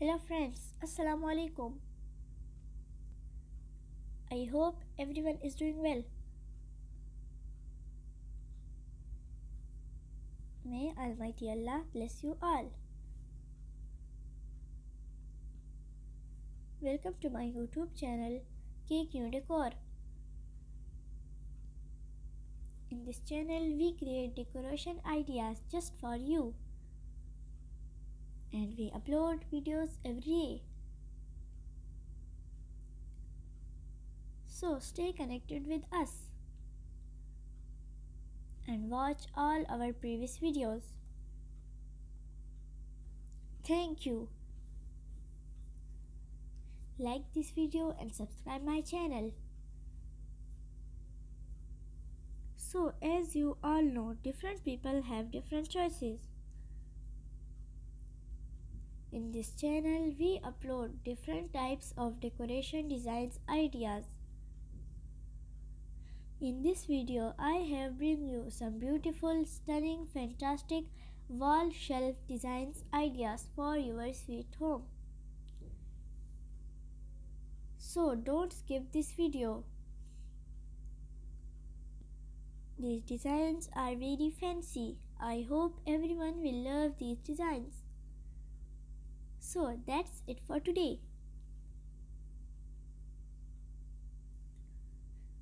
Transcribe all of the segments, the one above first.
Hello friends, Assalamu alaikum. I hope everyone is doing well. May Almighty Allah bless you all. Welcome to my YouTube channel Cake New Decor. In this channel we create decoration ideas just for you. And we upload videos every day. So stay connected with us and watch all our previous videos. Thank you. Like this video and subscribe my channel. So as you all know, different people have different choices. In this channel, we upload different types of decoration designs ideas. In this video, I have bring you some beautiful, stunning, fantastic wall shelf designs ideas for your sweet home. So don't skip this video. These designs are very fancy. I hope everyone will love these designs. So that's it for today.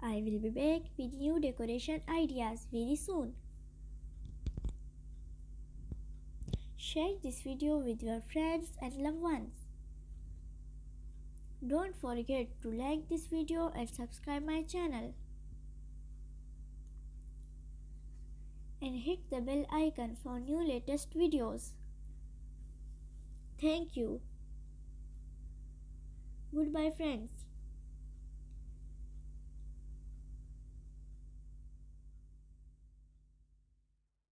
I will be back with new decoration ideas very soon. Share this video with your friends and loved ones. Don't forget to like this video and subscribe my channel. And hit the bell icon for new latest videos. Thank you. Goodbye friends.